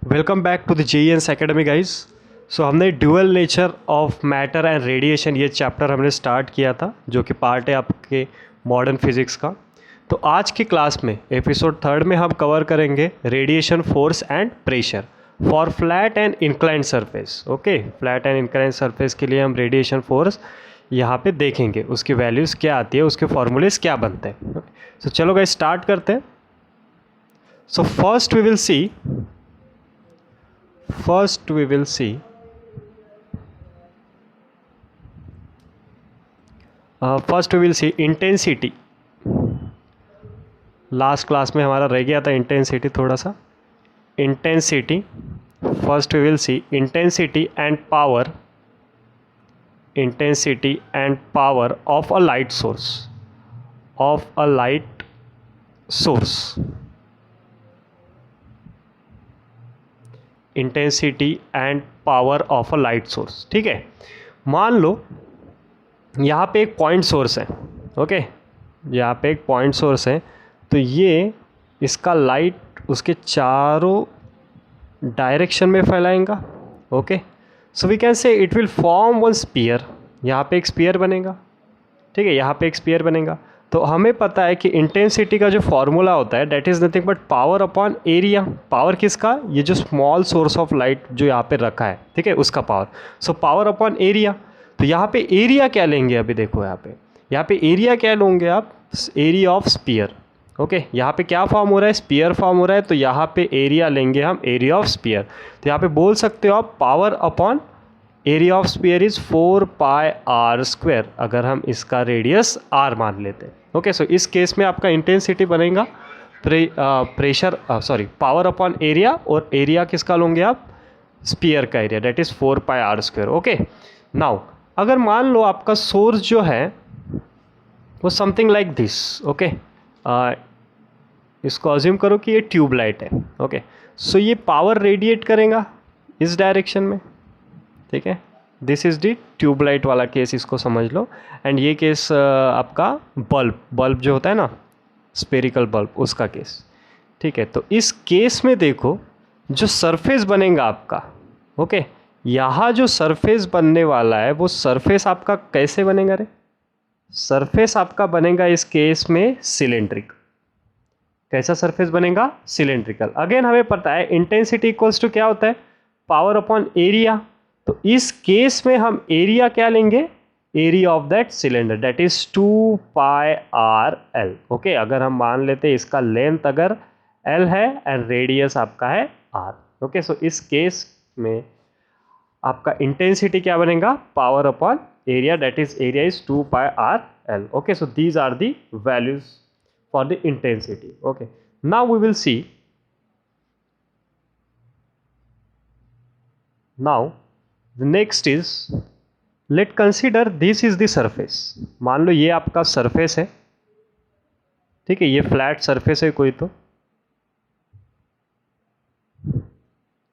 Welcome back to the JENS academy guys. So हमने dual nature of matter and radiation ये chapter हमने start किया था, जो कि पार्ट है आपके मॉडर्न फिजिक्स का। तो आज की क्लास में एपिसोड 3 में हम कवर करेंगे radiation force and pressure for flat and inclined surface. Okay, flat and inclined surface के लिए हम रेडिएशन फोर्स यहाँ पे देखेंगे, उसकी वैल्यूज़ क्या आती है, उसके फॉर्मूलेस क्या बनते हैं। सो चलो गाइस स्टार्ट करते हैं। So first we will see intensity. Last class में हमारा रह गया था इंटेंसिटी थोड़ा सा। Intensity, first we will see intensity and power of a light source intensity and power of a light source. ठीक है, मान लो यहाँ पे एक पॉइंट सोर्स है। ओके, यहाँ पे एक पॉइंट सोर्स है, तो ये इसका लाइट उसके चारों डायरेक्शन में फैलाएगा। Okay, so we can say it will form one sphere. यहाँ पे एक स्पीयर बनेगा। ठीक है, यहाँ पे एक स्पीयर बनेगा। तो हमें पता है कि इंटेंसिटी का जो फॉर्मूला होता है that is nothing but power upon area. Power किसका? ये जो स्मॉल सोर्स ऑफ लाइट जो यहाँ पे रखा है, ठीक है, उसका power. So power upon area. तो यहाँ पे एरिया क्या लेंगे? अभी देखो यहाँ पे एरिया क्या लोगे आप? Area of sphere. ओके, यहाँ पे क्या फॉर्म हो रहा है? स्पीयर फॉर्म हो रहा है, तो यहाँ पे एरिया लेंगे हम, एरिया ऑफ स्पीयर। तो यहाँ पे बोल सकते हो आप power upon area of sphere is 4πr², अगर हम इसका रेडियस r मान लेते हैं। ओके, सो इस केस में आपका इंटेंसिटी बनेगा पावर अपॉन एरिया, और एरिया किसका लोगे आप? स्पीयर का area, that is 4πr²। Okay, now अगर मान लो आपका सोर्स जो है वो समथिंग लाइक दिस। ओके, इसको अज्यूम करो कि ये ट्यूबलाइट है। ओके, सो ये पावर रेडिएट करेगा इस डायरेक्शन में। ठीक है, दिस इज़ दी ट्यूबलाइट वाला केस, इसको समझ लो। एंड ये केस आपका बल्ब जो होता है ना, स्पेरिकल बल्ब, उसका केस। ठीक है, तो इस केस में देखो जो सरफेस बनेगा आपका, ओके, यहाँ जो सरफेस बनने वाला है वो सरफेस आपका कैसे बनेगा रे? सरफेस आपका बनेगा इस केस में सिलेंड्रिक। कैसा सरफेस बनेगा? सिलेंड्रिकल। अगेन हमें पता है इंटेंसिटी इक्वल्स टू क्या होता है? Power upon area. तो इस केस में हम एरिया क्या लेंगे? Area of that cylinder, that is 2πrl। Okay, अगर हम मान लेते हैं इसका लेंथ अगर l है एंड रेडियस आपका है r। ओके, सो इस केस में आपका इंटेंसिटी क्या बनेगा? Power upon area, that is area is 2πrl। Okay, so these are the values for the intensity. Okay, now we will see the next is, let consider this is the surface। मान लो ये आपका surface है। ठीक है, ये flat surface है कोई, तो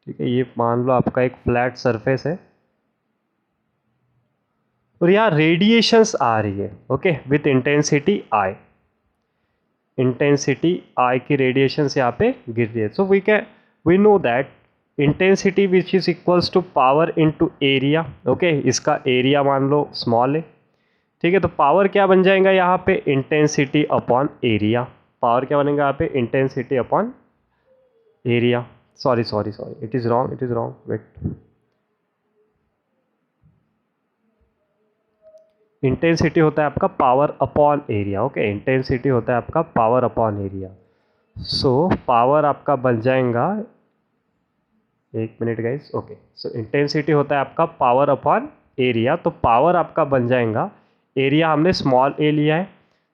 ठीक है, ये मान लो आपका एक फ्लैट सरफेस है और यहाँ रेडिएशंस आ रही है। Okay, with intensity I. Intensity I की रेडिएशंस यहाँ पे गिर रही है। So we know that intensity which is equals to power into area. Okay, इसका एरिया मान लो स्मॉल है। ठीक है, तो पावर क्या बन जाएगा यहाँ पे? Intensity upon area. पावर क्या बनेगा यहाँ पे? Intensity upon area. Sorry, it is wrong, wait. Intensity होता है आपका power upon area. Okay, intensity होता है आपका power upon area. So power आपका बन जाएगा, एक minute guys. Okay, so intensity होता है आपका पावर अपॉन एरिया, तो पावर आपका बन जाएगा, एरिया हमने स्मॉल ए लिया है,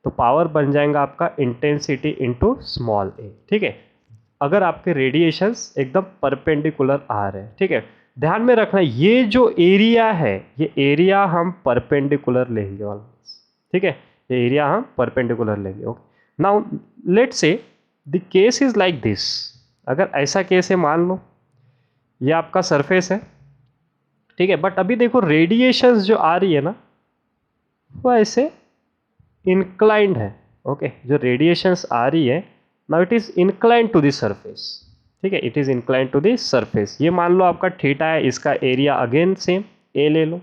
तो पावर बन जाएगा आपका इंटेंसिटी इनटू स्मॉल ए। ठीक है, अगर आपके रेडिएशंस एकदम परपेंडिकुलर आ रहे हैं। ठीक है, ध्यान में रखना ये जो एरिया है, ये एरिया हम परपेंडिकुलर लेंगे ऑलमोस्ट। ठीक है, ये एरिया हम परपेंडिकुलर लेंगे। Okay, now let's say the case is like this. अगर ऐसा केस है, मान लो ये आपका सरफेस है। ठीक है, बट अभी देखो रेडिएशंस जो आ रही है ना, वो ऐसे इंक्लाइंड है। ओके, जो रेडिएशंस आ रही है now it is inclined to the surface. ठीक है, it is incline to the surface. ये मान लो आपका थीटा है, इसका एरिया अगेन सेम ए ले लो।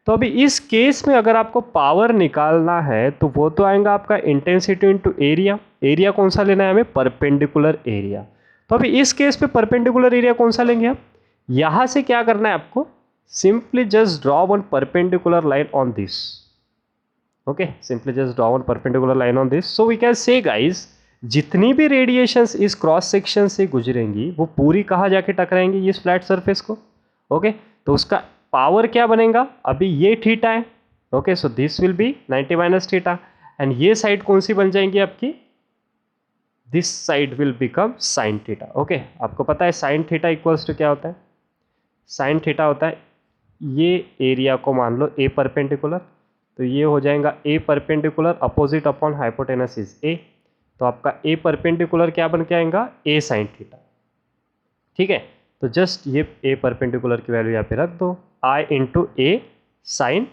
तो अभी इस केस में अगर आपको पावर निकालना है तो वो तो आएगा आपका इंटेंसिटी इनटू एरिया। एरिया कौन सा लेना है हमें? Perpendicular area. तो अभी इस केस पे परपेंडिकुलर एरिया कौन सा लेंगे आप? यहां से क्या करना है आपको? Simply just draw one perpendicular line on this. Okay, simply just draw one perpendicular line on this. So we can say guys, जितनी भी रेडिएशंस इस क्रॉस सेक्शन से गुजरेंगी वो पूरी कहाँ जाके टकराएंगी? इस फ्लैट सरफेस को। ओके, तो उसका पावर क्या बनेगा? अभी ये थीटा है। Okay, so this will B 90 minus theta, and ये साइड कौन सी बन जाएंगी आपकी? This side will become sine theta. Okay, आपको पता है साइन थीटा इक्वल्स टू क्या होता है? साइन थीटा होता है, ये एरिया को मान लो ए परपेंडिकुलर, तो ये हो जाएगा A perpendicular opposite upon hypotenuse is A. तो आपका ए परपेंडिकुलर क्या बन के आएगा? A sine theta. ठीक है, तो जस्ट ये ए परपेंडिकुलर की वैल्यू यहाँ पे रख दो, आई इंटू ए साइन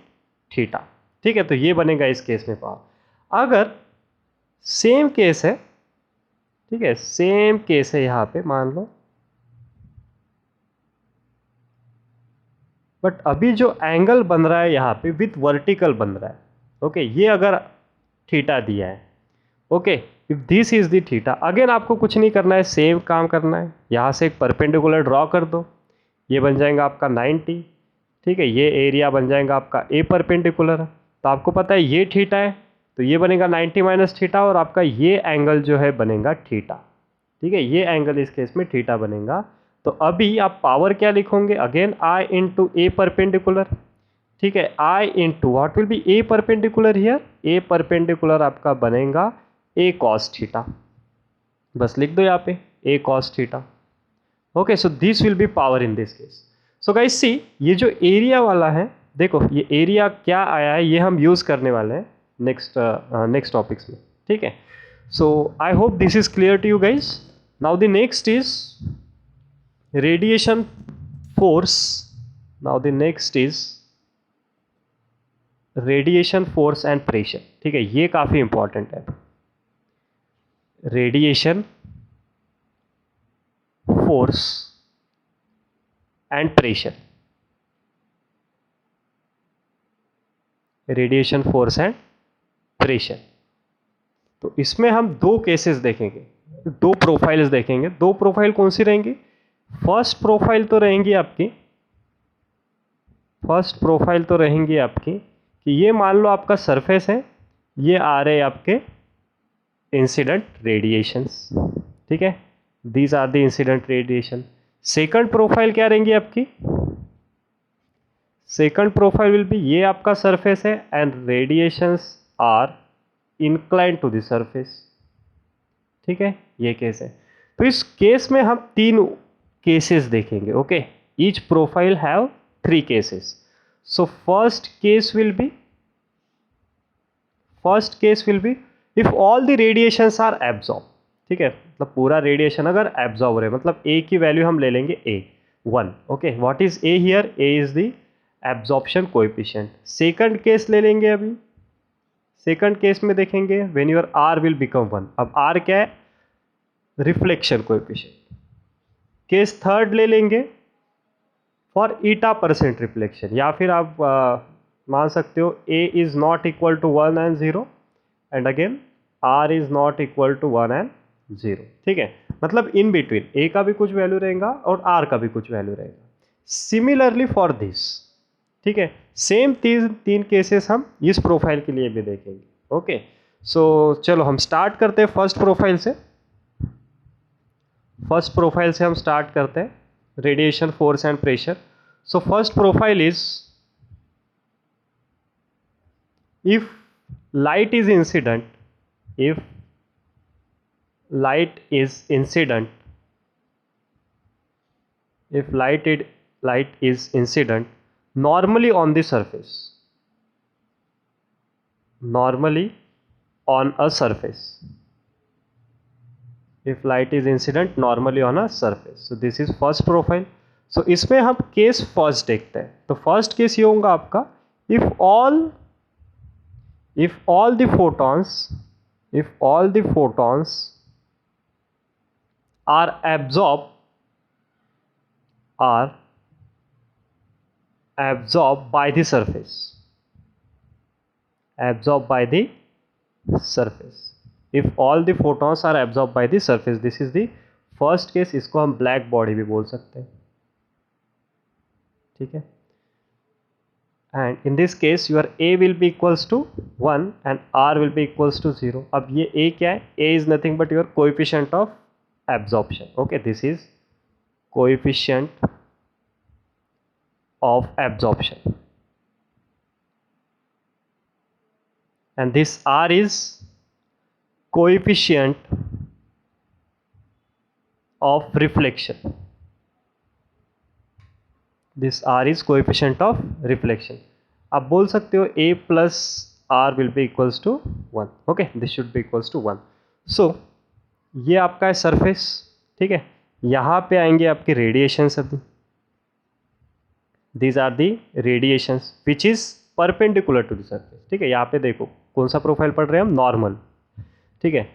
थीटा। ठीक है, तो ये बनेगा इस केस में पावर। अगर सेम केस है, ठीक है, सेम केस है यहाँ पे मान लो, बट अभी जो एंगल बन रहा है यहाँ पे विथ वर्टिकल बन रहा है। ओके, ये अगर थीटा दिया है, okay, if this is the theta, again आपको कुछ नहीं करना है, सेम काम करना है। यहाँ से एक परपेंडिकुलर ड्रॉ कर दो, ये बन जाएगा आपका 90। ठीक है, ये एरिया बन जाएगा आपका ए परपेंडिकुलर। तो आपको पता है ये थीटा है, तो ये बनेगा 90 माइनस थीटा, और आपका ये एंगल जो है बनेगा थीटा। ठीक है, ये एंगल इस केस में थीटा बनेगा। तो अभी आप पावर क्या लिखोगे? Again I into A perpendicular. ठीक है, I into what will be A perpendicular here? A perpendicular आपका बनेगा ए कॉस थीटा। बस लिख दो यहाँ पे A cos theta. Okay, so this will be power in this case. So guys see, ये जो एरिया वाला है, देखो ये एरिया क्या आया है, ये हम यूज करने वाले हैं नेक्स्ट टॉपिक्स में। ठीक है, so I hope this is clear to you guys. Now the next is radiation force. Now the next is radiation force and pressure. ठीक है, ये काफी इंपॉर्टेंट है। Radiation force and pressure, radiation force and pressure. तो इसमें हम दो cases देखेंगे, दो प्रोफाइल्स देखेंगे। दो प्रोफाइल कौन सी रहेंगी? फर्स्ट प्रोफाइल तो रहेंगी आपकी, फर्स्ट प्रोफाइल तो रहेंगी आपकी कि ये मान लो आपका सरफेस है, ये आ रहे आपके इंसिडेंट रेडिएशंस। ठीक है, these are the incident radiation. Second profile क्या रहेंगी आपकी? सेकंड प्रोफाइल विल बी, ये आपका सरफेस है and radiations are incline to the surface. ठीक है, ये केस है। तो इस केस में हम तीन केसेस देखेंगे। Okay, each profile have 3 cases. So first case will be if all the radiations are absorb. ठीक है, मतलब पूरा रेडिएशन अगर एब्जॉर्ब हो रहा है, मतलब ए की वैल्यू हम ले लेंगे A1। Okay, what is A here? A is the absorption coefficient. Second case ले लेंगे अभी, सेकंड केस में देखेंगे when your R will become 1। अब R क्या है? Reflection coefficient. केस थर्ड ले लेंगे फॉर ईटा% रिफ्लेक्शन, या फिर आप मान सकते हो A is not equal to 1 and 0 and again R is not equal to 1 and 0। ठीक है, मतलब इन बिटवीन A का भी कुछ वैल्यू रहेगा और R का भी कुछ वैल्यू रहेगा। Similarly for this. ठीक है, सेम तीन केसेस हम इस प्रोफाइल के लिए भी देखेंगे। ओके, सो चलो हम स्टार्ट करते हैं फर्स्ट प्रोफाइल से। फर्स्ट प्रोफाइल से हम स्टार्ट करते हैं, radiation force and pressure. So first profile is, if light is incident, if light is incident, if light is incident normally on the surface, normally on a surface, if light is incident normally on a surface, so this is first profile. so इसमें हम case first देखते हैं। तो first case ये होगा आपका, if all the photons are absorbed are absorbed by the surface. Absorbed by the surface. If all the photons are absorbed by the surface, this is the first case. इसको हम black body भी बोल सकते हैं, ठीक है. And in this case your A will be equals to 1 and R will be equals to 0. अब ये A क्या है? A is nothing but your coefficient of absorption. Okay, this is coefficient of absorption, and this R is coefficient of reflection. This R is coefficient of reflection. आप बोल सकते हो A plus R will be equals to 1. Okay, this should be equals to 1. So ये आपका है surface, ठीक है. यहाँ पे आएंगे आपके रेडिएशंस. अभी these are the radiations which is perpendicular to the surface, ठीक है. यहाँ पे देखो कौन सा प्रोफाइल पढ़ रहे हैं हम, नॉर्मल, ठीक है.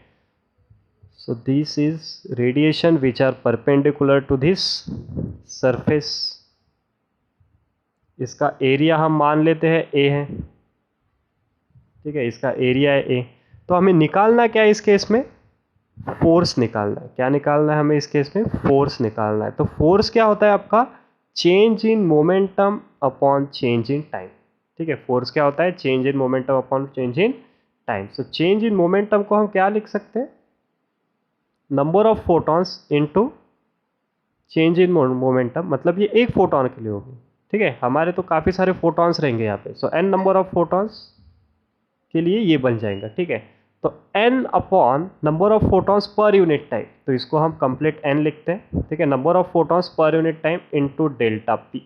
So this is radiation which are perpendicular to this surface. इसका एरिया हम मान लेते हैं A है, ठीक है. इसका एरिया है A. तो हमें निकालना क्या है इस केस में? फोर्स निकालना है. क्या निकालना है हमें इस केस में? फोर्स निकालना है. तो फोर्स क्या होता है आपका? Change in momentum upon change in time, ठीक है. फोर्स क्या होता है? Change in momentum upon change in time. So change in momentum को हम क्या लिख सकते हैं? Number of photons into change in momentum. मतलब ये एक फोटॉन के लिए होगी, ठीक है. हमारे तो काफ़ी सारे फोटॉन्स रहेंगे यहाँ पे. सो एन नंबर ऑफ फोटॉन्स के लिए ये बन जाएगा, ठीक है. तो n upon number of photons per unit time. तो इसको हम कंप्लीट n लिखते हैं, ठीक है. Number of photons per unit time into delta P,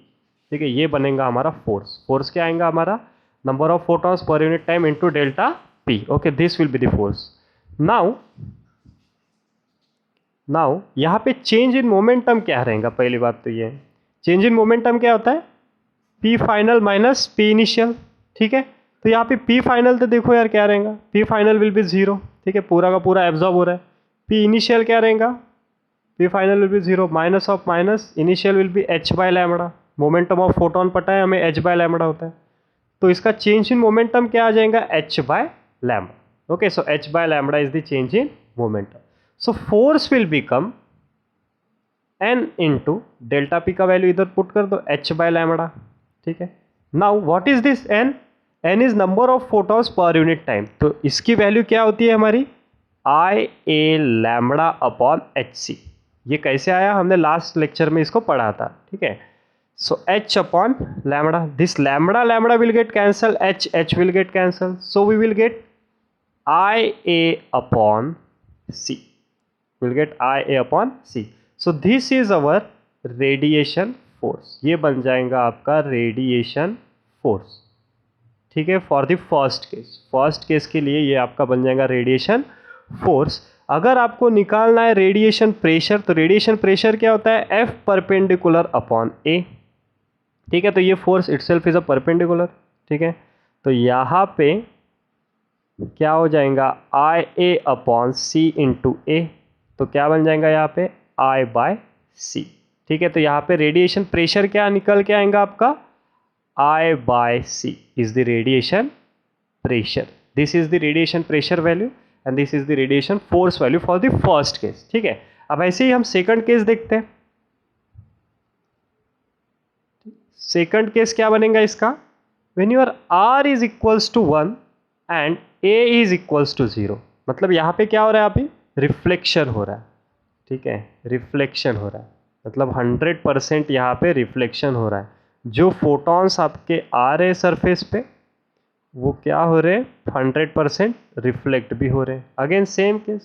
ठीक है. ये बनेगा हमारा फोर्स. फोर्स क्या आएगा हमारा? Number of photons per unit time into delta P. Okay, this will be the force. Now यहाँ पे चेंज इन मोमेंटम क्या रहेगा? पहली बात तो ये चेंज इन मोमेंटम क्या होता है? P final minus P initial, ठीक है. तो यहाँ पे पी फाइनल तो देखो यार क्या रहेगा? पी फाइनल विल बी 0, ठीक है. पूरा का पूरा एब्जॉर्ब हो रहा है. पी इनिशियल क्या रहेगा? P final will be 0. Minus of minus initial will be h by lambda. Momentum of photon पता है हमें, h बाय लैम्बडा होता है. तो इसका चेंज इन मोमेंटम क्या आ जाएगा? h by lambda. Okay, so h by lambda is the change in momentum. So force will become n into delta P का वैल्यू इधर पुट कर दो, h बाय लैम्बडा, ठीक है. Now what is this n? n is number of photons per unit time. तो इसकी value क्या होती है हमारी? I A lambda upon H C. ये कैसे आया? हमने लास्ट लेक्चर में इसको पढ़ा था, ठीक है. सो h upon lambda. This lambda will get cancel, h will get cancel. So we will get I A upon C. Will get I A upon C. So this is our radiation force. ये बन जाएगा आपका radiation force, ठीक है. For the first case के लिए ये आपका बन जाएगा रेडिएशन फोर्स. अगर आपको निकालना है रेडिएशन प्रेशर, तो रेडिएशन प्रेशर क्या होता है? F परपेंडिकुलर अपॉन A, ठीक है. तो ये force itself is a perpendicular, ठीक है. तो यहाँ पे क्या हो जाएगा? आई ए अपॉन सी इंटू ए. तो क्या बन जाएगा यहाँ पे? I बाय सी, ठीक है. तो यहाँ पे रेडिएशन प्रेशर क्या निकल के आएगा आपका? I by C is the radiation pressure. This is the radiation pressure value and this is the radiation force value for the first case, ठीक है. अब ऐसे ही हम सेकंड केस देखते हैं. सेकंड केस क्या बनेगा इसका? When your R is equals to 1 and A is equals to 0. मतलब यहाँ पे क्या हो रहा है? अभी रिफ्लेक्शन हो रहा है, ठीक है. रिफ्लेक्शन हो रहा है मतलब 100% यहाँ पे रिफ्लेक्शन हो रहा है. जो फोटॉन्स आपके आ रहे सरफेस पे वो क्या हो रहे हैं? 100% रिफ्लेक्ट भी हो रहे हैं. अगेन सेम केस,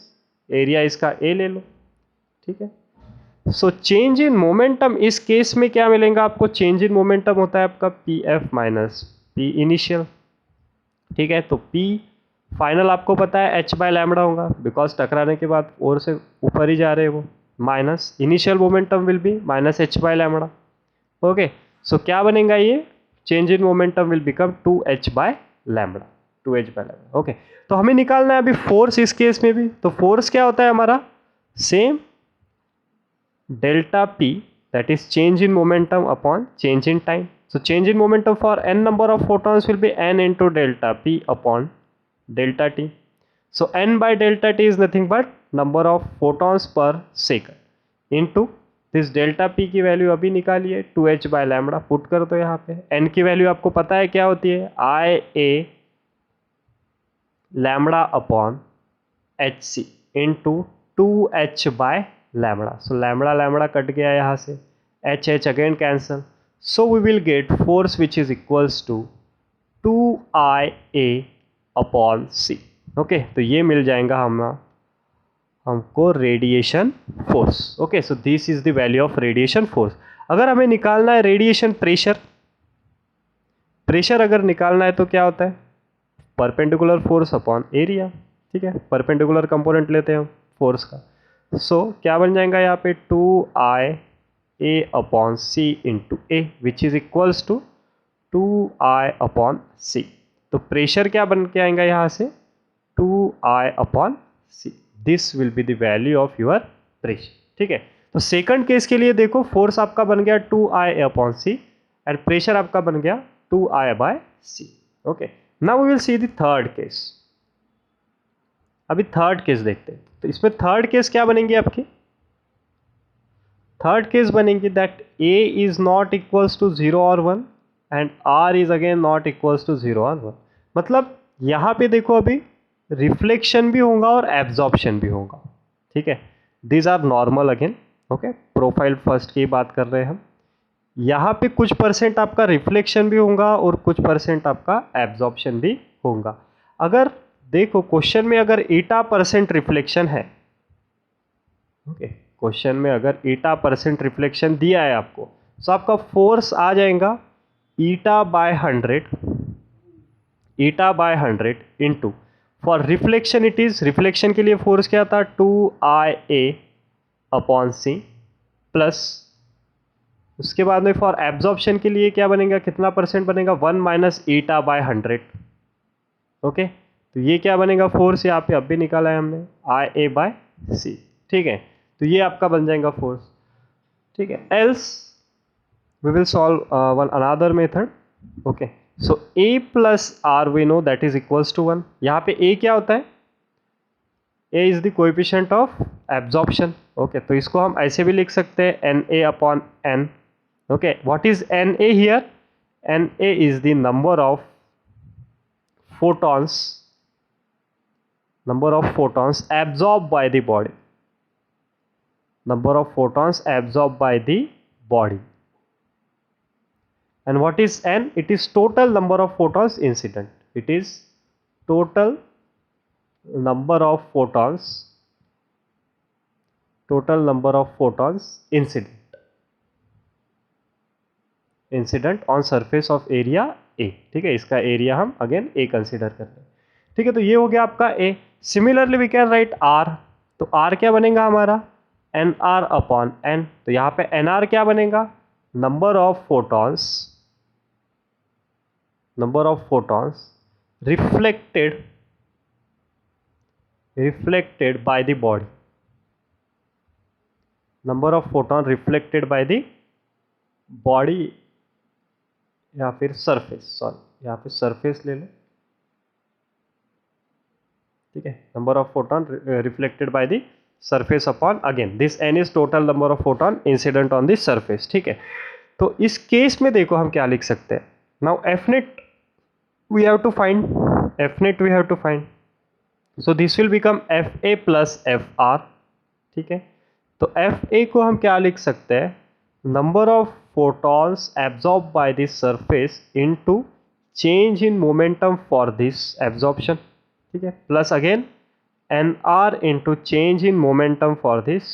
एरिया इसका ए ले लो, ठीक है. सो चेंज इन मोमेंटम इस केस में क्या मिलेगा आपको? चेंज इन मोमेंटम होता है आपका P F minus P initial, ठीक है. तो पी फाइनल आपको पता है h बाय लैम्बडा होगा, बिकॉज टकराने के बाद और से ऊपर ही जा रहे हैं वो. Minus initial momentum will be minus h by lambda. Okay, so क्या बनेगा? ये change in momentum will become 2h by lambda, 2h by lambda. Okay, तो हमें निकालना है अभी फोर्स इस केस में भी. तो फोर्स क्या होता है हमारा? Same delta P that is change in momentum upon change in time. So change in momentum for n number of photons will be n into delta p upon delta t. So n by delta t is nothing but number of photons per second into this delta P की value अभी निकालिए 2h by lambda put कर दो यहाँ पे. n की value आपको पता है क्या होती है, I A lambda upon H C into 2h by lambda. So lambda lambda cut गया यहाँ से, H H again cancel. So we will get force which is equals to 2IA upon C. Okay, तो ये मिल जाएगा हमको radiation force. Okay, so this is the value of radiation force. अगर हमें निकालना है रेडिएशन प्रेशर, प्रेशर अगर निकालना है तो क्या होता है, परपेंडिकुलर फोर्स अपॉन एरिया. ठीक है, परपेंडिकुलर कंपोनेंट लेते हैं हम फोर्स का. सो क्या बन जाएगा यहाँ पे 2IA upon C into A which is equals to 2I upon C. तो प्रेशर क्या बन के आएगा यहाँ से 2I upon C. This will be the value of your pressure. ठीक है, तो सेकंड केस के लिए देखो फोर्स आपका बन गया 2I upon C and pressure आपका बन गया 2I by C. Okay, now we will see the third case. अभी थर्ड केस देखते हैं. तो इसमें थर्ड केस क्या बनेंगे आपकी, थर्ड केस बनेंगे that A is not equals to 0 और 1 and R is again not equals to 0 और 1. मतलब यहाँ पे देखो अभी रिफ्लेक्शन भी होगा और एब्जॉर्प्शन भी होगा. ठीक है, these are normal again. Okay, profile first की बात कर रहे हैं हम. यहाँ पे कुछ परसेंट आपका रिफ्लेक्शन भी होगा और कुछ परसेंट आपका एब्जॉर्प्शन भी होगा. अगर देखो क्वेश्चन में अगर 80% रिफ्लेक्शन है, ओके, क्वेश्चन में अगर 80% रिफ्लेक्शन दिया है आपको, तो आपका फोर्स आ जाएगा eta by 100 into for reflection it is, reflection के लिए फोर्स क्या था 2IA अपॉन सी प्लस उसके बाद में फॉर एब्जॉर्प्शन के लिए क्या बनेगा, कितना परसेंट बनेगा 1 माइनस ईटा बाय 100. ओके, तो ये क्या बनेगा फोर्स, यहाँ पे अब भी निकाला है हमने IA बाय सी. ठीक है, तो ये आपका बन जाएगा फोर्स. ठीक है, else we will solve one another method. Okay, so A plus R we know that is equals to 1. यहाँ पे A क्या होता है, A is the coefficient of absorption. Okay, तो इसको हम ऐसे भी लिख सकते हैं NA अपॉन N. ओके, what is NA here, NA is the number of photons, number of photons absorbed by the body, number of photons absorbed by the body. And what is N, it is total number of photons incident. It is total number of photons, total number of photons incident on surface of area A. ठीक है, इसका area हम again A consider कर रहे हैं. ठीक है, तो ये हो गया आपका A. Similarly we can write R. तो R क्या बनेगा हमारा NR अपॉन N. तो यहाँ पे NR क्या बनेगा, number of photons reflected by the body, number of photon reflected by the body या फिर सरफेस, सॉरी यहाँ पे सरफेस ले लो. ठीक है, number of photon reflected by the surface upon again this N is total number of photon incident on this surface. ठीक है, तो इस केस में देखो हम क्या लिख सकते हैं. Now Fnet we have to find, so this will become FA plus FR. ठीक है, तो FA को हम क्या लिख सकते हैं, number of photons absorbed by this surface into change in momentum for this absorption. ठीक है, plus again NR into change in momentum for this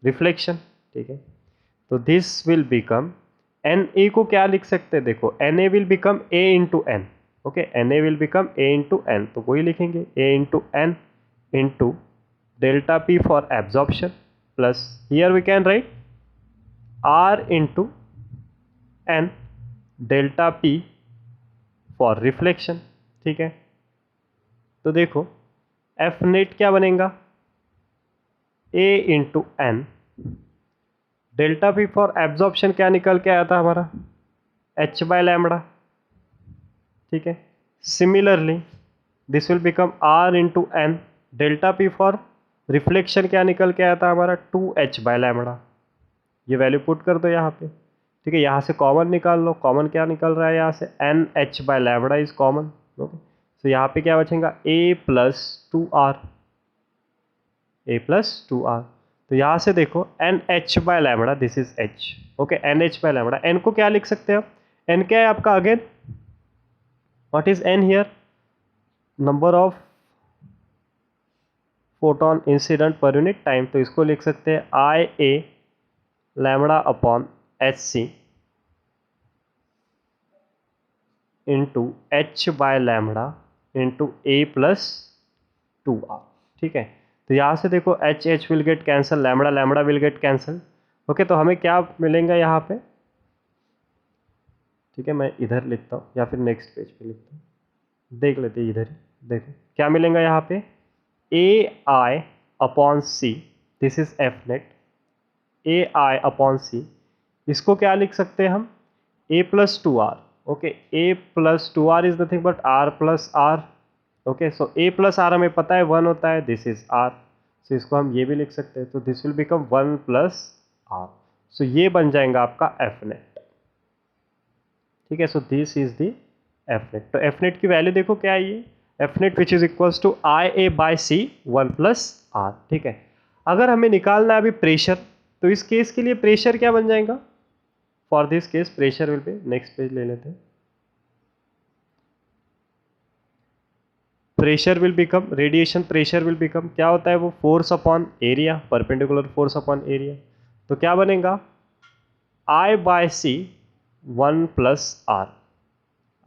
reflection. ठीक है, तो this will become NA को क्या लिख सकते हैं, देखो NA will become A into N. Okay, NA will become A into N, तो वही लिखेंगे A into N into delta P for absorption plus here we can write R into N delta P for reflection. ठीक है, तो देखो F net क्या बनेगा A into N delta P for absorption क्या निकल के आया था हमारा, एच बाय लैम्बडा, ठीक है। Similarly this will become R into N, delta P for reflection क्या निकल के आया था हमारा, 2h बाय लैम्बडा। ये वैल्यू पुट कर दो यहाँ पे, ठीक है। यहाँ से कॉमन निकाल लो, कॉमन क्या निकल रहा है यहाँ से, N H by lambda is common, okay. तो यहाँ पे क्या बचेगा, a plus 2r, a plus 2r। तो यहाँ से देखो N H by lambda, this is h, okay. N H by lambda, n को क्या लिख सकते हैं आप, n क्या है आपका again, what is n here, number of photon incident per unit time. तो इसको लिख सकते हैं I A lambda upon H C into H by lambda into A plus 2r, ठीक है। तो यहाँ से देखो H H will get cancel, lambda lambda will get cancel, okay. तो हमें क्या मिलेगा यहाँ पे, ठीक है, मैं इधर लिखता हूँ या फिर नेक्स्ट पेज पे लिखता हूँ, देख लेते हैं इधर ही। देखो क्या मिलेगा यहाँ पे, A I upon C, this is F net, A I upon C, इसको क्या लिख सकते हैं हम, A plus 2r, okay. A plus 2r is nothing but R plus R, okay. So A plus R हमें पता है 1 होता है, दिस इज आर, सो इसको हम ये भी लिख सकते हैं। तो this will become 1 plus R, so ये बन जाएगा आपका एफ नेट, ठीक है। So this is the F net. तो एफ नेट की वैल्यू देखो क्या है, ये F net which is equals to I A by C 1 plus R, ठीक है। अगर हमें निकालना है अभी प्रेशर, तो इस केस के लिए प्रेशर क्या बन जाएगा, for this case pressure will be, next page ले लेते हैं, pressure will become, radiation pressure will become, क्या होता है वो, force upon area, perpendicular force upon area. तो क्या बनेगा, I by C 1 plus R,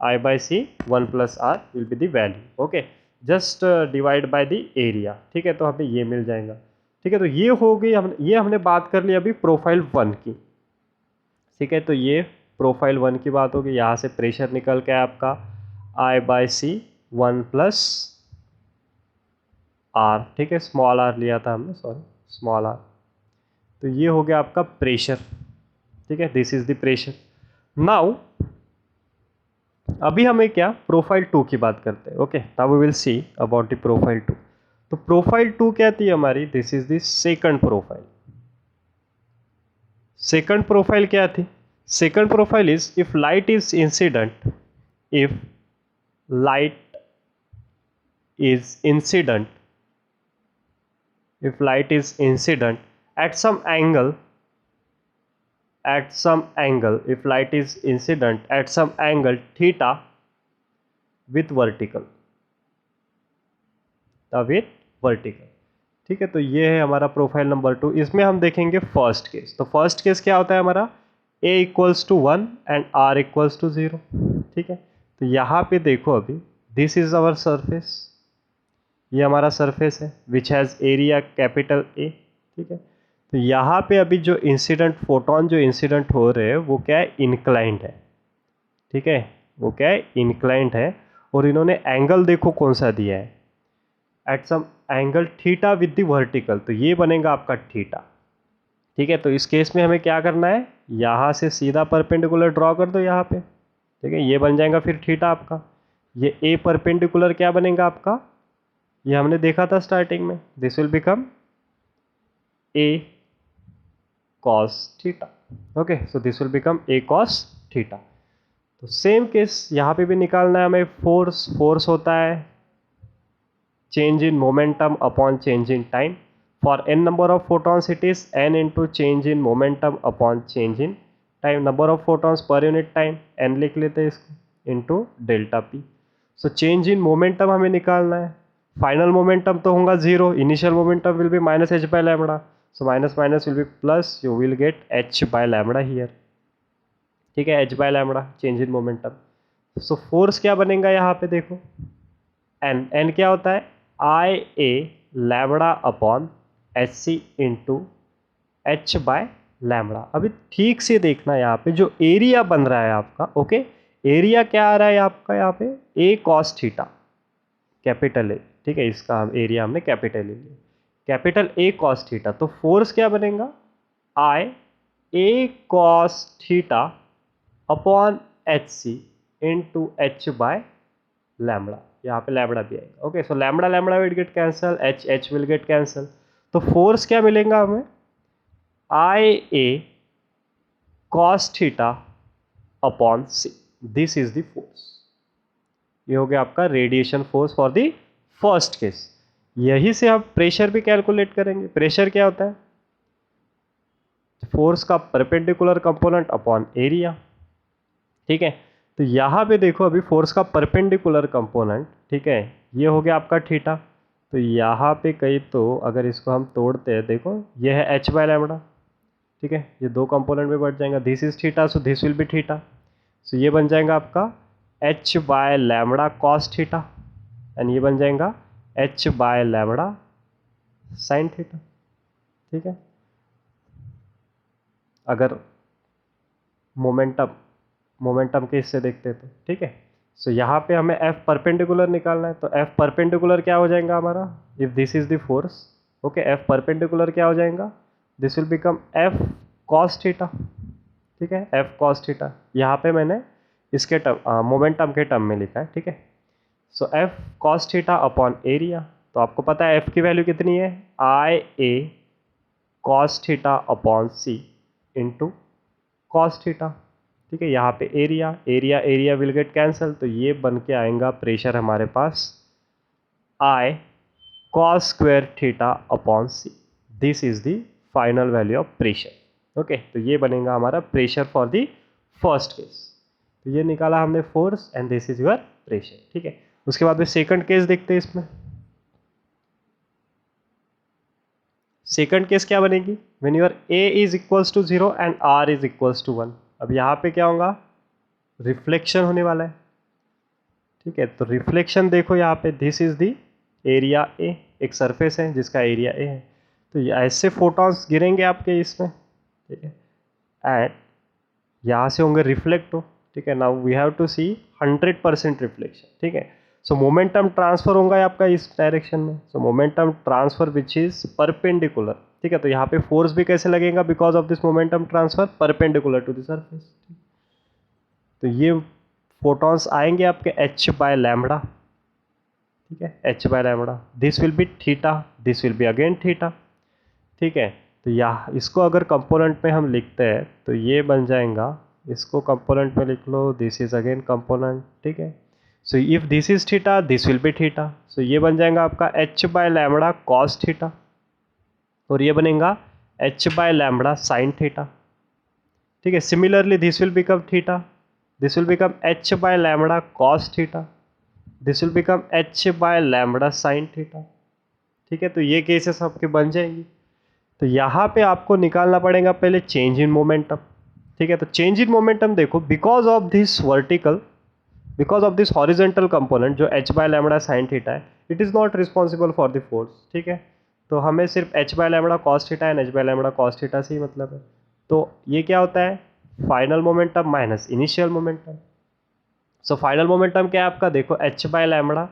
I by C 1 plus R will be the value, okay, just divide by the area, ठीक है। तो हमें ये मिल जाएगा, ठीक है। तो ये हो गई, ये हमने बात कर ली अभी प्रोफाइल 1 की, ठीक है। तो ये प्रोफाइल 1 की बात होगी। यहाँ से प्रेशर निकल के आपका I by C 1 plus R, ठीक है, स्मॉल r लिया था हमने, सॉरी स्मॉल r। तो ये हो गया आपका प्रेशर, ठीक है, this is the pressure. Now अभी हमें क्या, प्रोफाइल 2 की बात करते हैं, okay. Now we will see about the profile 2। तो प्रोफाइल 2 क्या थी हमारी, this is the second profile. Second profile क्या थी, second profile is if light is incident, if light is incident, if light is incident at some angle, if light is incident at some angle theta with vertical, ठीक है। तो ये है हमारा profile number 2। इसमें हम देखेंगे फर्स्ट केस। तो फर्स्ट केस क्या होता है हमारा, a equals to 1 and r equals to 0, ठीक है। तो यहाँ पे देखो अभी दिस इज आवर सरफेस, ये हमारा सरफेस है which has area capital A, ठीक है। तो यहाँ पे अभी जो इंसिडेंट फोटोन जो इंसिडेंट हो रहे हैं वो क्या है, इंक्लाइंड है, ठीक है, वो क्या है, इंक्लाइंड है। और इन्होंने एंगल देखो कौन सा दिया है, at some angle theta with the vertical, तो ये बनेगा आपका थीटा, ठीक है। तो इस केस में हमें क्या करना है, यहाँ से सीधा परपेंडिकुलर ड्रॉ कर दो यहाँ पे, ठीक है, ये बन जाएगा फिर थीटा आपका। ये ए परपेंडिकुलर क्या बनेगा आपका, ये हमने देखा था स्टार्टिंग में, this will become A cos theta, okay. So this will become A cos theta. तो सेम केस यहाँ पे भी निकालना है हमें, फोर्स होता है change in momentum upon change in time, for n number of photons it is n into change in momentum upon change in time, number of photons per unit time n लिख लेते हैं इसको, into delta P. So change in momentum हमें निकालना है, final momentum तो होगा 0, initial momentum will be minus h by lambda, so minus minus will be plus, you will get h by lambda here, ठीक है, h by lambda change in momentum. So force क्या बनेगा यहाँ पे देखो, n क्या होता है, I A lambda upon H C into H by lambda. अभी ठीक से देखना यहाँ पे जो एरिया बन रहा है आपका, ओके, एरिया क्या आ रहा है आपका यहाँ पे, A cos theta, capital A, ठीक है, इसका हम एरिया हमने कैपिटल ए लिया, कैपिटल ए कॉस थीटा। तो फोर्स क्या बनेगा, I A cos theta upon H C into H by lambda, यहाँ पे लैम्बडा भी आएगा। Okay, so lambda lambda will get cancel, H H will get cancel, तो force क्या मिलेगा हमें, I A cos theta upon C, this is the force. ये हो गया आपका radiation force for the first case. यही से हम प्रेशर भी कैलकुलेट करेंगे। प्रेशर क्या होता है, फोर्स का परपेंडिकुलर कंपोनेंट अपॉन एरिया, ठीक है। तो यहाँ पे देखो अभी फोर्स का परपेंडिकुलर कंपोनेंट, ठीक है, ये हो गया आपका थीटा। तो यहाँ पे कहीं तो अगर इसको हम तोड़ते हैं, देखो ये है एच बाय लैम्बडा, ठीक है, ये दो कंपोनेंट में बढ़ जाएगा, this is theta so this will be theta, so ये बन जाएगा आपका H by lambda cos theta and ये बन जाएगा H by lambda sine theta, ठीक है। अगर मोमेंटम के इससे देखते तो, ठीक है। सो यहाँ पे हमें एफ परपेंडिकुलर निकालना है, तो एफ परपेंडिकुलर क्या हो जाएगा हमारा, if this is the force, okay, F perpendicular क्या हो जाएगा, this will become F cos theta, ठीक है, एफ कॉस थीटा। यहाँ पे मैंने इसके टर्म मोमेंटम के टर्म में लिखा है, ठीक है। So F cos theta upon area, तो आपको पता है एफ की वैल्यू कितनी है, I A cos theta upon C into cos theta, ठीक है। यहाँ पे area area area will get cancel, तो ये बन के आएगा प्रेशर हमारे पास I cos square theta upon C, this is the final value of pressure. Okay, तो ये बनेगा हमारा pressure for the first case. तो ये निकाला हमने force and this is your pressure, ठीक है। उसके बाद में सेकंड केस देखते हैं। इसमें सेकंड केस क्या बनेगी, when your A is equals to 0 and R is equals to 1। अब यहाँ पे क्या होगा, रिफ्लेक्शन होने वाला है, ठीक है। तो रिफ्लेक्शन देखो यहाँ पे, this is the area A, एक सरफेस है जिसका एरिया ए है, तो ऐसे फोटॉन्स गिरेंगे आपके इसमें, ठीक है, एंड यहाँ से होंगे रिफ्लेक्ट हो, ठीक है। Now we have to see 100% reflection, ठीक है। सो मोमेंटम ट्रांसफर होगा आपका इस डायरेक्शन में, so momentum transfer which is perpendicular, ठीक है। तो यहाँ पे फोर्स भी कैसे लगेगा, because of this momentum transfer perpendicular to the surface. तो ये फोटॉन्स आएंगे आपके एच बाय लैम्बडा, ठीक है, H by lambda, this will be theta, this will be again theta, ठीक है। तो यहाँ इसको अगर कंपोनेंट में हम लिखते हैं तो ये बन जाएगा, इसको कंपोनेंट में लिख लो, दिस इज अगेन कंपोनेंट, ठीक है। So if this is theta this will be theta, so ये बन जाएगा आपका H by lambda cos theta और ये बनेगा H by lambda sine theta, ठीक है। Similarly this will become theta, this will become H by lambda cos theta, this will become H by lambda sine theta, ठीक है। तो ये cases आपके बन जाएंगी। तो यहाँ पे आपको निकालना पड़ेगा पहले चेंज इन मोमेंटम, ठीक है। तो चेंज इन मोमेंटम देखो, because of this horizontal component जो H by lambda sine theta है, it is not responsible for the force, ठीक है। तो हमें सिर्फ H by lambda cos theta and H by lambda cos theta से ही मतलब है। तो ये क्या होता है, final momentum minus initial momentum. So final momentum क्या है आपका, देखो H by lambda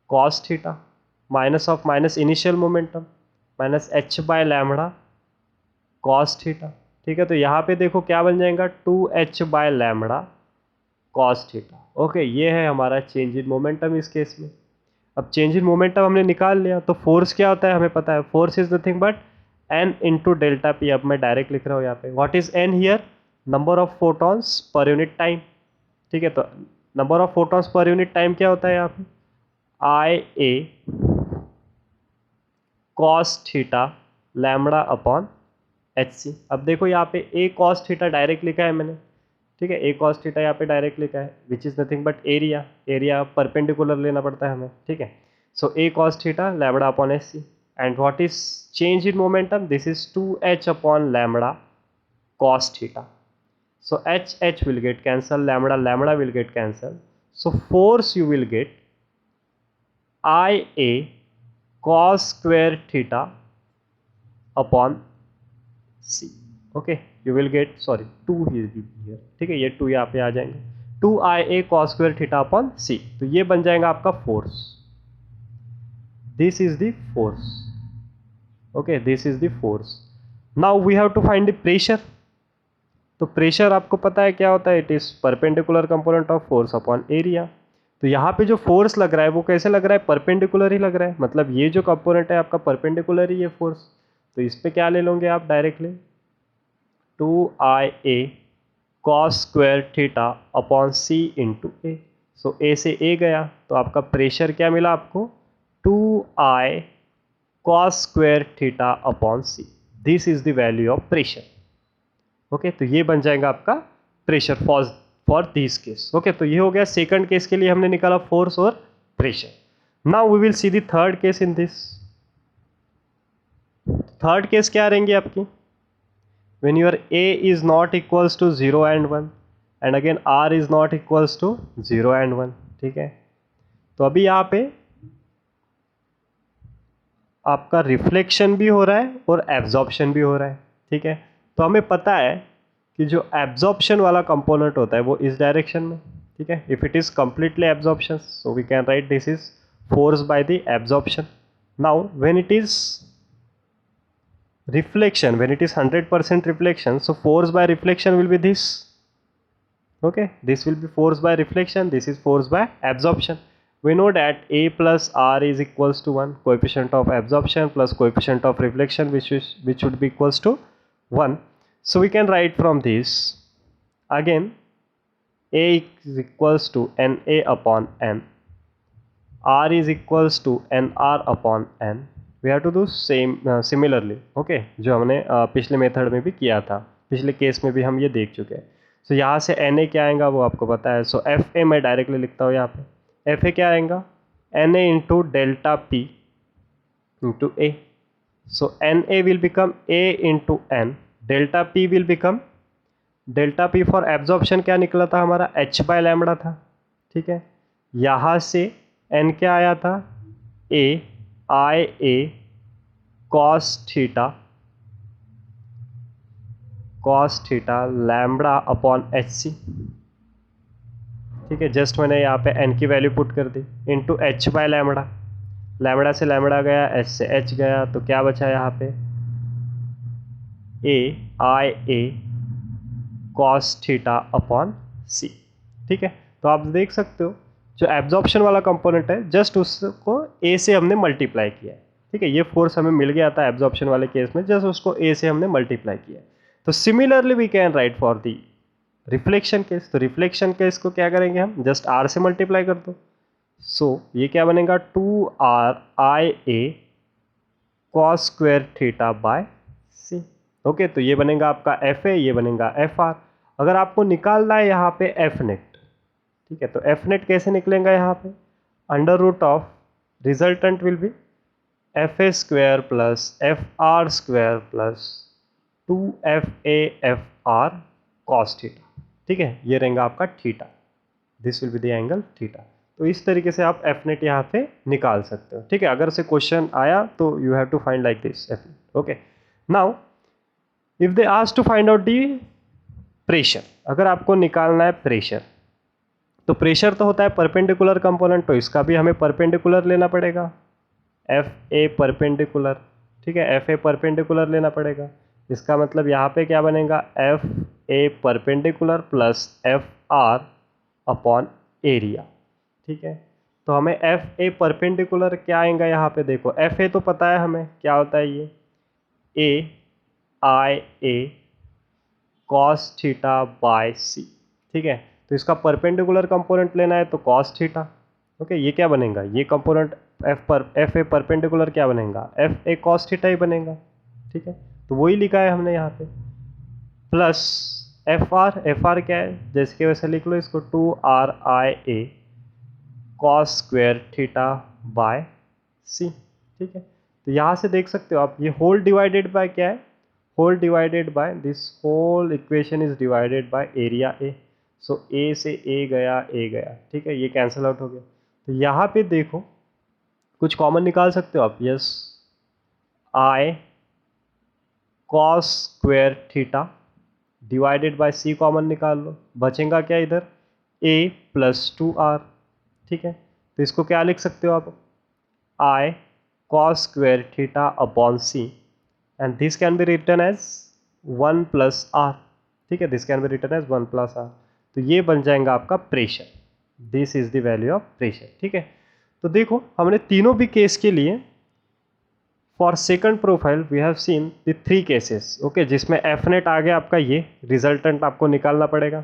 cos theta minus of minus initial momentum minus H by lambda cos theta, ठीक है। तो यहाँ पे देखो क्या बन जाएगा, 2h by lambda cos theta. Okay, ये है हमारा चेंज इन मोमेंटम इस केस में। अब चेंज इन मोमेंटम हमने निकाल लिया, तो फोर्स क्या होता है हमें पता है, force is nothing but n into delta P. अब मैं डायरेक्ट लिख रहा हूँ यहाँ पे, what is n here, number of photons per unit time, ठीक है। तो number of photons per unit time क्या होता है यहाँ पे, I A cos theta lambda upon H C. अब देखो यहाँ पे ए कॉस थीटा डायरेक्ट लिखा है मैंने, ठीक है, ए कॉस थीटा यहाँ पे डायरेक्ट लिखा है, which is nothing but area, area perpendicular लेना पड़ता है हमें, ठीक है। So A cos theta lambda upon H C and what is change in momentum, this is 2h upon lambda cos theta. So h will get cancel, lambda will get cancel, so force you will get IA cos square theta upon C, okay, you will get, sorry 2 here, ठीक है, ये 2 यहाँ पे आ जाएंगे, 2IA cos square theta upon C, तो ये बन जाएगा आपका force, this is the force, okay, this is the force. Now we have to find the pressure. तो प्रेशर आपको पता है क्या होता है, it is perpendicular component of force upon area. तो यहाँ पे जो फोर्स लग रहा है वो कैसे लग रहा है, परपेंडिकुलर ही लग रहा है, मतलब ये जो कंपोनेंट है आपका परपेंडिकुलर ही है फोर्स। तो इस पे क्या ले लोगे आप directly, 2IA cos square theta upon C into A. So A से ए गया तो आपका प्रेशर क्या मिला आपको, 2I cos square theta upon C. This is the value of pressure. Okay, तो ये बन जाएगा आपका pressure for this case. Okay, तो ये हो गया सेकंड केस के लिए हमने निकाला फोर्स और pressure. Now we will see the third case in this. Third case क्या रहेंगी आपकी, when your a is not equals to 0 and 1 and again r is not equals to 0 and 1। ठीक है, तो अभी यहाँ पे आपका रिफ्लेक्शन भी हो रहा है और एब्जॉर्प्शन भी हो रहा है। ठीक है, तो हमें पता है कि जो एब्जॉर्प्शन वाला कंपोनेंट होता है वो इस डायरेक्शन में। ठीक है, if it is completely absorption so we can write this is force by the absorption. Now when it is reflection, when it is 100% reflection, so force by reflection will be this. Okay, this will be force by reflection, this is force by absorption. We know that a plus r is equals to 1, coefficient of absorption plus coefficient of reflection which should be equals to 1. So we can write from this again, a is equals to na upon n, r is equals to nr upon n। We have to do same similarly. Okay, जो हमने पिछले method में भी किया था, पिछले case में भी हम ये देख चुके हैं। सो यहाँ से एन ए क्या आएगा वो आपको पता है। सो एफ ए मैं डायरेक्टली लिखता हूँ यहाँ पे, एफ ए क्या आएगा, N A into delta P into A. So N A will become A into N, delta P will become, delta P for absorption क्या निकला था हमारा, एच बाय लैम्बडा था। ठीक है, यहाँ से एन क्या आया था, A I A cos theta lambda upon H C. ठीक है, जस्ट मैंने यहाँ पे एन की वैल्यू पुट कर दी into H by lambda, lambda से लैम्बडा गया, एच से एच गया, तो क्या बचा यहाँ पे, A I A cos theta upon C. ठीक है, तो आप देख सकते हो जो एब्जॉर्प्शन वाला कंपोनेंट है जस्ट उसको ए से हमने मल्टीप्लाई किया है। ठीक है, ये फोर्स हमें मिल गया था एब्जॉर्प्शन वाले केस में, जस्ट उसको ए से हमने मल्टीप्लाई किया है। तो similarly we can write for the reflection case. तो रिफ्लेक्शन केस को क्या करेंगे हम, जस्ट आर से मल्टीप्लाई कर दो। सो ये क्या बनेगा, 2RIA cos square theta by C. Okay, तो ये बनेगा आपका एफ ए, ये बनेगा एफ आर। अगर आपको निकालना है यहाँ पे एफ नेट, ठीक है, तो एफ नेट कैसे निकलेगा यहाँ पे, under root of resultant will be F A square plus F R square plus 2FA FR cos theta. ठीक है, ये रहेगा आपका थीटा, this will be the angle theta. तो इस तरीके से आप एफ नेट यहाँ पे निकाल सकते हो। ठीक है, अगर से क्वेश्चन आया तो you have to find like this F net. Okay, now if they ask to find out the pressure, अगर आपको निकालना है प्रेशर, तो प्रेशर तो होता है परपेंडिकुलर कंपोनेंट, तो इसका भी हमें परपेंडिकुलर लेना पड़ेगा, एफ ए परपेंडिकुलर। ठीक है, एफ ए परपेंडिकुलर लेना पड़ेगा। इसका मतलब यहाँ पे क्या बनेगा, F A perpendicular plus F are upon area. ठीक है, तो हमें एफ ए परपेंडिकुलर क्या आएगा यहाँ पे, देखो एफ ए तो पता है हमें क्या होता है, ये ए I A cos theta by C. ठीक है, तो इसका परपेंडिकुलर कंपोनेंट लेना है तो कॉस थीटा। ओके, ये क्या बनेगा, ये कंपोनेंट एफ ए परपेंडिकुलर क्या बनेगा, एफ ए कॉस थीटा ही बनेगा। ठीक है, तो वही लिखा है हमने यहाँ पे, प्लस एफ आर क्या है, जैसे कि वैसे लिख लो इसको, 2RIA cos square theta by C. ठीक है, तो यहाँ से देख सकते हो आप, ये होल डिवाइडेड बाय क्या है, whole divided by this whole equation is divided by area A. So A से ए गया, ए गया। ठीक है, ये कैंसिल आउट हो गया। तो यहाँ पे देखो कुछ कॉमन निकाल सकते हो आप, yes, I cos square theta divided by C common निकाल लो, बचेगा क्या इधर, ए प्लस 2R। ठीक है, तो इसको क्या लिख सकते हो आप, I cos square theta upon C, and this can be written as 1 plus R, ठीक है, this can be written as 1 plus R. तो ये बन जाएगा आपका pressure, this is the value of pressure, ठीक है। तो देखो हमने तीनों भी केस के लिए for second profile we have seen the 3 cases, okay, जिसमें एफ नेट आ गया आपका, ये रिजल्टेंट आपको निकालना पड़ेगा,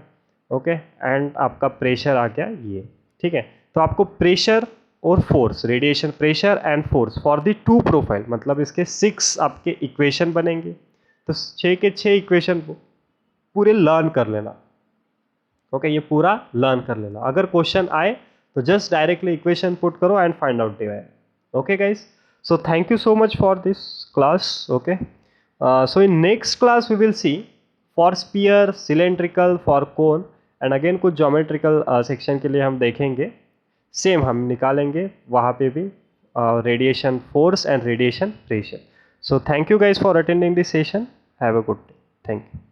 ओके, एंड आपका प्रेशर आ गया ये, ठीक है। तो आपको प्रेशर और force, radiation pressure and force for the 2 profile, मतलब इसके 6 आपके इक्वेशन बनेंगे। तो 6 के 6 इक्वेशन पूरे लर्न कर लेना, ओके, ये पूरा लर्न कर लेना। अगर क्वेश्चन आए तो जस्ट डायरेक्टली इक्वेशन पुट करो and find out the value, okay guys. So thank you so much for this class, okay. So in next class we will see for sphere, cylindrical, for cone and again कुछ geometrical section के लिए हम देखेंगे, same हम निकालेंगे वहाँ पे भी radiation force and radiation pressure. So thank you guys for attending this session. Have a good day. Thank you.